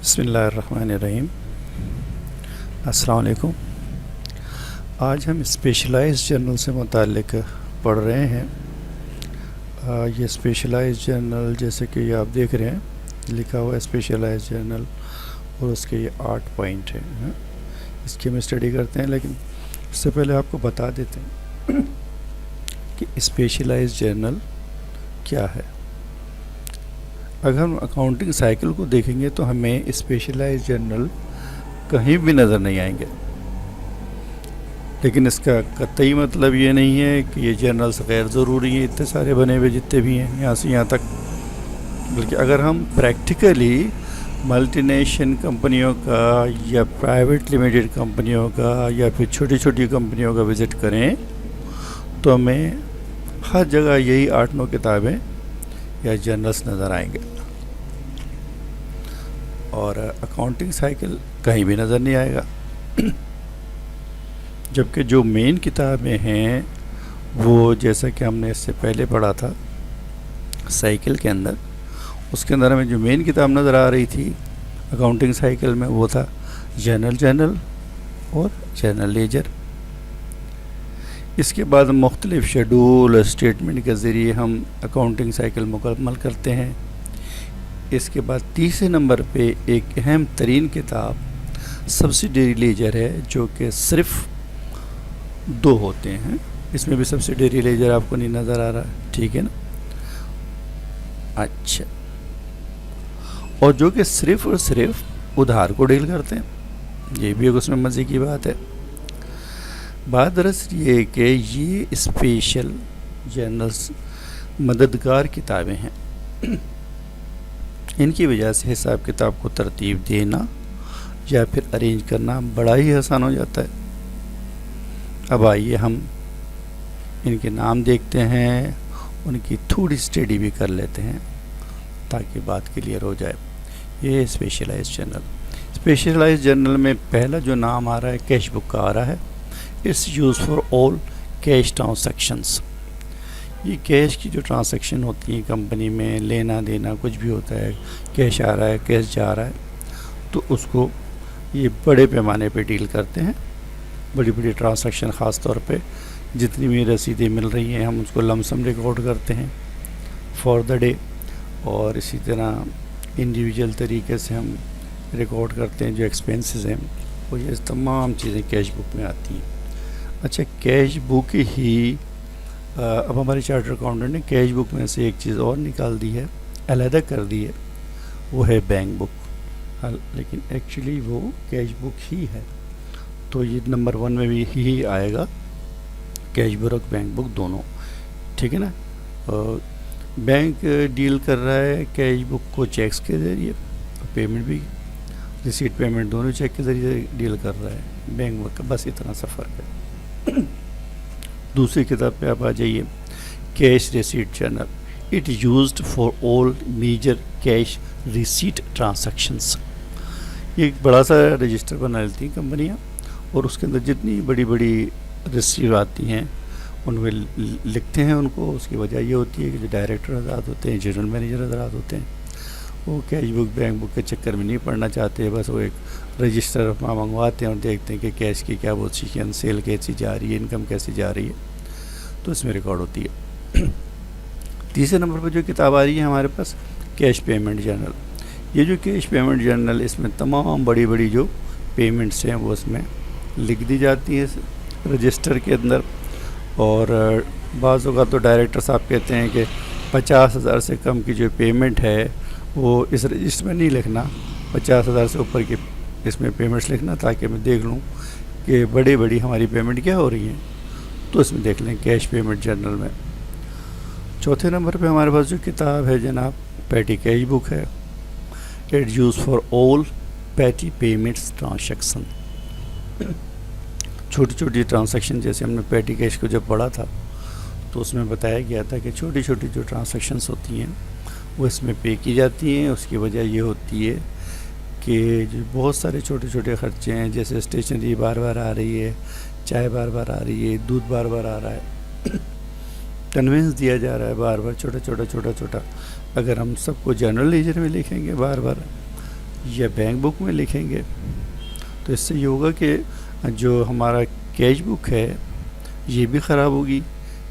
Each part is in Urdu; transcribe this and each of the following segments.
بسم اللہ الرحمن الرحیم۔ السلام علیکم۔ آج ہم اسپیشلائز جرنل سے متعلق پڑھ رہے ہیں۔ یہ اسپیشلائز جرنل جیسے کہ یہ آپ دیکھ رہے ہیں لکھا ہوا ہے اسپیشلائز جرنل، اور اس کے یہ 8 پوائنٹ ہیں۔ اس کی ہم اسٹڈی کرتے ہیں، لیکن اس سے پہلے آپ کو بتا دیتے ہیں کہ اسپیشلائز جرنل کیا ہے۔ اگر ہم اکاؤنٹنگ سائیکل کو دیکھیں گے تو ہمیں اسپیشلائز جرنل کہیں بھی نظر نہیں آئیں گے، لیکن اس کا قطعی مطلب یہ نہیں ہے کہ یہ جرنلز غیر ضروری ہیں، اتنے سارے بنے ہوئے جتنے بھی ہیں یہاں سے یہاں تک، بلکہ اگر ہم پریکٹیکلی ملٹی نیشنل کمپنیوں کا یا پرائیویٹ لمیٹڈ کمپنیوں کا یا پھر چھوٹی چھوٹی کمپنیوں کا وزٹ کریں تو ہمیں ہر جگہ یہی 8-9 کتابیں یا جرنلز نظر آئیں گے، اور اکاؤنٹنگ سائیکل کہیں بھی نظر نہیں آئے گا۔ جبکہ جو مین کتابیں ہیں وہ جیسا کہ ہم نے اس سے پہلے پڑھا تھا سائیکل کے اندر، اس کے اندر ہمیں جو مین کتاب نظر آ رہی تھی اکاؤنٹنگ سائیکل میں وہ تھا جرنل اور جرنل لیجر۔ اس کے بعد مختلف شیڈول اور اسٹیٹمنٹ کے ذریعے ہم اکاؤنٹنگ سائیکل مکمل کرتے ہیں۔ اس کے بعد تیسرے نمبر پہ ایک اہم ترین کتاب سبسیڈری لیجر ہے، جو کہ صرف 2 ہوتے ہیں۔ اس میں بھی سبسیڈری لیجر آپ کو نہیں نظر آ رہا، ٹھیک ہے نا؟ اچھا، اور جو کہ صرف اور صرف ادھار کو ڈیل کرتے ہیں، یہ بھی ایک اس میں مزے کی بات ہے۔ بات دراصل یہ ہے کہ یہ اسپیشل جرنلز مددگار کتابیں ہیں، ان کی وجہ سے حساب کتاب کو ترتیب دینا یا پھر ارینج کرنا بڑا ہی آسان ہو جاتا ہے۔ اب آئیے ہم ان کے نام دیکھتے ہیں، ان کی تھوڑی اسٹڈی بھی کر لیتے ہیں تاکہ بات کلیئر ہو جائے۔ یہ اسپیشلائز جرنل میں پہلا جو نام آ رہا ہے کیش بک کا آ رہا ہے۔ It's use for all cash transactions. یہ کیش کی جو ٹرانزیکشن ہوتی ہیں کمپنی میں، لینا دینا کچھ بھی ہوتا ہے، کیش آ رہا ہے کیش جا رہا ہے، تو اس کو یہ بڑے پیمانے پہ ڈیل کرتے ہیں۔ بڑی بڑی ٹرانزیکشن خاص طور پہ جتنی بھی رسیدیں مل رہی ہیں ہم اس کو لم سم ریکارڈ کرتے ہیں فار دا ڈے، اور اسی طرح انڈیویجول طریقے سے ہم ریکارڈ کرتے ہیں جو ایکسپینسز ہیں، وہ یہ تمام چیزیں کیش بک میں آتی ہیں۔ اچھا، کیش بک ہی اب ہمارے چارٹر اکاؤنٹنٹ نے کیش بک میں سے ایک چیز اور نکال دی ہے، علیحدہ کر دی ہے، وہ ہے بینک بک، لیکن ایکچولی وہ کیش بک ہی ہے، تو یہ نمبر 1 میں بھی ہی آئے گا، کیش بک بینک بک دونوں، ٹھیک ہے نا؟ بینک ڈیل کر رہا ہے کیش بک کو چیکس کے ذریعے، پیمنٹ بھی ریسیٹ پیمنٹ دونوں چیک کے ذریعے ڈیل کر رہا ہے بینک بک کا، بس اتنا سا فرق ہے۔ دوسری کتاب پہ آپ آ جائیے، cash receipt journal. It used for all major cash receipt transactions. یہ ایک بڑا سا رجسٹر بنا لیتی ہیں کمپنیاں، اور اس کے اندر جتنی بڑی بڑی ریسیو آتی ہیں ان میں لکھتے ہیں ان کو۔ اس کی وجہ یہ ہوتی ہے کہ جو ڈائریکٹر حضرات ہوتے ہیں، جنرل مینیجر حضرات ہوتے ہیں، وہ کیش بک بینک بک کے چکر میں نہیں پڑنا چاہتے، بس وہ ایک رجسٹر منگواتے ہیں اور دیکھتے ہیں کہ کیش کی کیا پوزیشن، سیل کیسی جا رہی ہے، انکم کیسی جا رہی ہے، تو اس میں ریکارڈ ہوتی ہے۔ تیسرے نمبر پر جو کتاب آ رہی ہے ہمارے پاس کیش پیمنٹ جرنل۔ یہ جو کیش پیمنٹ جرنل، اس میں تمام بڑی بڑی جو پیمنٹس ہیں وہ اس میں لکھ دی جاتی ہیں رجسٹر کے اندر، اور بعض اوقات تو ڈائریکٹر صاحب کہتے ہیں کہ 50,000 سے کم کی جو پیمنٹ ہے وہ اس رجسٹر میں نہیں لکھنا، 50,000 سے اوپر کی اس میں پیمنٹس لکھنا، تاکہ میں دیکھ لوں کہ بڑی بڑی ہماری پیمنٹ کیا ہو رہی ہیں، تو اس میں دیکھ لیں کیش پیمنٹ جرنل میں۔ چوتھے نمبر پہ ہمارے پاس جو کتاب ہے جناب پیٹی کیش بک ہے۔ اٹ یوز فار آل پیٹی پیمنٹس ٹرانزیکشن۔ چھوٹی چھوٹی ٹرانزیکشن، جیسے ہم نے پیٹی کیش کو جب پڑھا تھا تو اس میں بتایا گیا تھا کہ چھوٹی چھوٹی جو ٹرانزیکشنس ہوتی ہیں وہ اس میں پے کی جاتی ہیں۔ اس کی وجہ یہ ہوتی ہے کہ جو بہت سارے چھوٹے چھوٹے خرچے ہیں، جیسے اسٹیشنری بار بار آ رہی ہے، چائے بار بار آ رہی ہے، دودھ بار بار آ رہا ہے، کنوینس دیا جا رہا ہے بار بار، چھوٹا چھوٹا چھوٹا چھوٹا، اگر ہم سب کو جنرل لیجر میں لکھیں گے بار بار یا بینک بک میں لکھیں گے تو اس سے یہ ہوگا کہ جو ہمارا کیش بک ہے یہ بھی خراب ہوگی،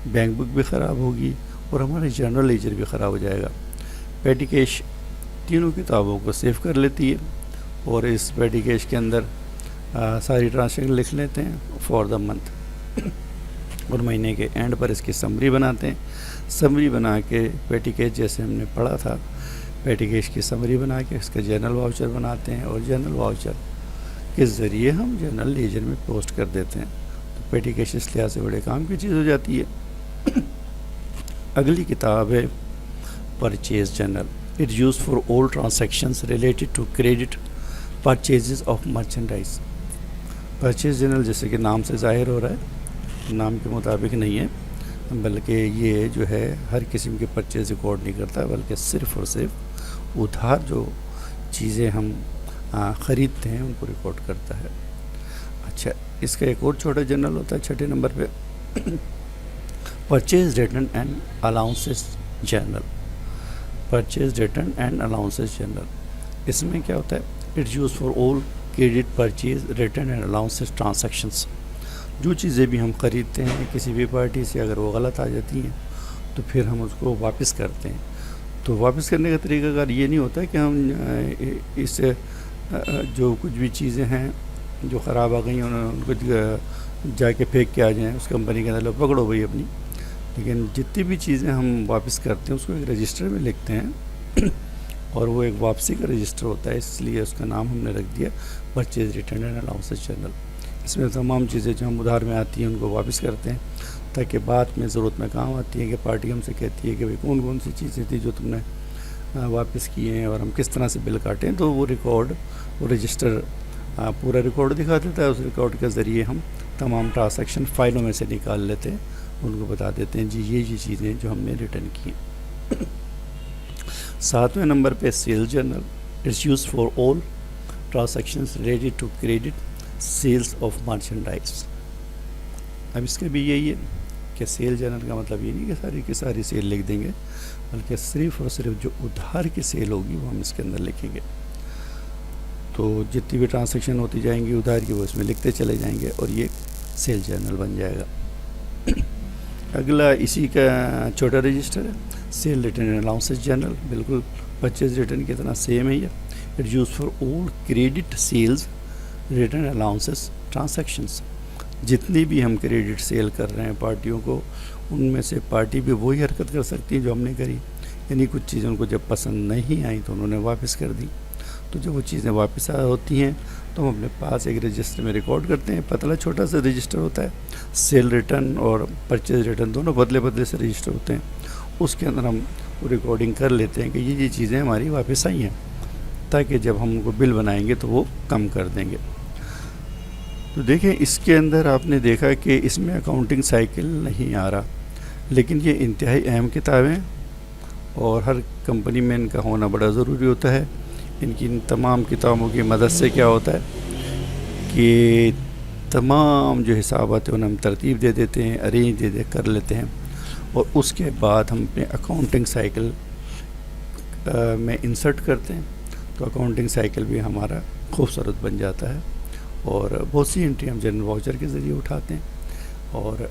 بینک بک بھی خراب ہوگی اور ہمارا جنرل لیجر بھی خراب ہو جائے گا۔ پیٹی کیش تینوں کتابوں کو سیو کر لیتی ہے اور اس پیٹی کیش کے اندر ساری ٹرانزیکشن لکھ لیتے ہیں فار دا منتھ، اور مہینے کے اینڈ پر اس کی سمری بناتے ہیں۔ سمری بنا کے پیٹی کیش جیسے ہم نے پڑھا تھا، پیٹی کیش کی سمری بنا کے اس کا جنرل واؤچر بناتے ہیں اور جنرل واؤچر کے ذریعے ہم جنرل لیجر میں پوسٹ کر دیتے ہیں۔ تو پیٹی کیش اس لحاظ سے بڑے کام کی چیز ہو جاتی ہے۔ اگلی کتاب ہے purchase journal. It use for all transactions related to credit purchases of merchandise. Purchase journal جیسے کہ نام سے ظاہر ہو رہا ہے، نام کے مطابق نہیں ہے، بلکہ یہ جو ہے ہر قسم کے پرچیز ریکارڈ نہیں کرتا، بلکہ صرف اور صرف ادھار جو چیزیں ہم خریدتے ہیں ان کو ریکارڈ کرتا ہے۔ اچھا، اس کا ایک اور چھوٹا جرنل ہوتا ہے 6 نمبر پہ، purchase return and allowances journal. Purchase return and allowances journal, اس میں کیا ہوتا ہے؟ It's use for all credit purchase return and allowances transactions. جو چیزیں بھی ہم خریدتے ہیں کسی بھی پارٹی سے، اگر وہ غلط آ جاتی ہیں تو پھر ہم اس کو واپس کرتے ہیں۔ تو واپس کرنے کا طریقہ کار یہ نہیں ہوتا کہ ہم اس جو کچھ بھی چیزیں ہیں جو خراب آ گئی ہیں ان کو جا کے پھینک کے آ جائیں اس کمپنی کے اندر، لو پکڑو بھائی اپنی، لیکن جتنی بھی چیزیں ہم واپس کرتے ہیں اس کو ایک رجسٹر میں لکھتے ہیں اور وہ ایک واپسی کا رجسٹر ہوتا ہے، اس لیے اس کا نام ہم نے رکھ دیا purchase return and allowances journal. اس میں تمام چیزیں جو ہم ادھار میں آتی ہیں ان کو واپس کرتے ہیں تاکہ بعد میں ضرورت میں کام آتی ہے کہ پارٹی ہم سے کہتی ہے کہ بھائی کون کون سی چیزیں تھیں جو تم نے واپس کیے ہیں اور ہم کس طرح سے بل کاٹیں، تو وہ ریکارڈ، وہ رجسٹر پورا ریکارڈ دکھا دیتا ہے۔ اس ریکارڈ کے ذریعے ہم تمام ٹرانزیکشن فائلوں میں سے نکال لیتے ہیں، ان کو بتا دیتے ہیں جی یہ چیزیں جو ہم نے ریٹرن کی ہیں۔ 7ویں نمبر پہ sale journal. Its use for all transactions related to credit sales of merchandise. اب اس کا بھی یہی ہے کہ سیل جرنل کا مطلب یہ نہیں کہ ساری کی ساری سیل لکھ دیں گے، بلکہ صرف اور صرف جو ادھار کی سیل ہوگی وہ ہم اس کے اندر لکھیں گے۔ تو جتنی بھی ٹرانزیکشن ہوتی جائیں گی ادھار کی وہ اس میں لکھتے چلے جائیں گے اور یہ سیل جرنل بن جائے گا۔ اگلا اسی کا چھوٹا رجسٹر ہے، sale return and allowances journal, بالکل پرچیز ریٹرن کی طرح سیم ہے یہ۔ It use for all credit sales return allowances transactions. جتنی بھی ہم کریڈٹ سیل کر رہے ہیں پارٹیوں کو، ان میں سے پارٹی بھی وہی حرکت کر سکتی ہیں جو ہم نے کری، یعنی کچھ چیزیں ان کو جب پسند نہیں آئیں تو انہوں نے واپس کر دی۔ تو جب وہ چیزیں واپس ہوتی ہیں تو ہم اپنے پاس ایک رجسٹر میں ریکارڈ کرتے ہیں، پتلا چھوٹا سا رجسٹر ہوتا ہے، سیل ریٹرن اور پرچیز ریٹرن دونوں بدلے بدلے سے رجسٹر ہوتے ہیں، اس کے اندر ہم ریکارڈنگ کر لیتے ہیں کہ یہ چیزیں ہماری واپس آئی ہیں، تاکہ جب ہم ان کو بل بنائیں گے تو وہ کم کر دیں گے۔ تو دیکھیں اس کے اندر آپ نے دیکھا کہ اس میں اکاؤنٹنگ سائیکل نہیں آ رہا، لیکن یہ انتہائی اہم کتابیں اور ہر کمپنی میں ان کا ہونا بڑا ضروری ہوتا ہے۔ ان کی تمام کتابوں کی مدد سے کیا ہوتا ہے کہ تمام جو حسابات ہیں انہیں ہم ترتیب دے دیتے ہیں، ارینج دے کر لیتے ہیں، اور اس کے بعد ہم اپنے اکاؤنٹنگ سائیکل میں انسرٹ کرتے ہیں، تو اکاؤنٹنگ سائیکل بھی ہمارا خوبصورت بن جاتا ہے، اور بہت سی انٹری ہم جنرل واؤچر کے ذریعے اٹھاتے ہیں، اور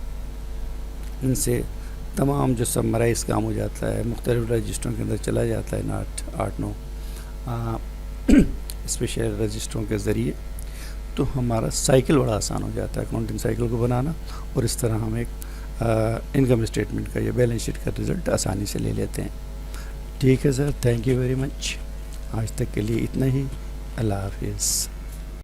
ان سے تمام جو سمرائز کام ہو جاتا ہے، مختلف رجسٹروں کے اندر چلا جاتا ہے، 8-9 اسپیشل رجسٹروں کے ذریعے، تو ہمارا سائیکل بڑا آسان ہو جاتا ہے اکاؤنٹنگ سائیکل کو بنانا، اور اس طرح ہم ایک انکم اسٹیٹمنٹ کا یا بیلنس شیٹ کا رزلٹ آسانی سے لے لیتے ہیں۔ ٹھیک ہے سر، تھینک یو ویری مچ، آج تک کے لیے اتنا ہی، اللہ حافظ۔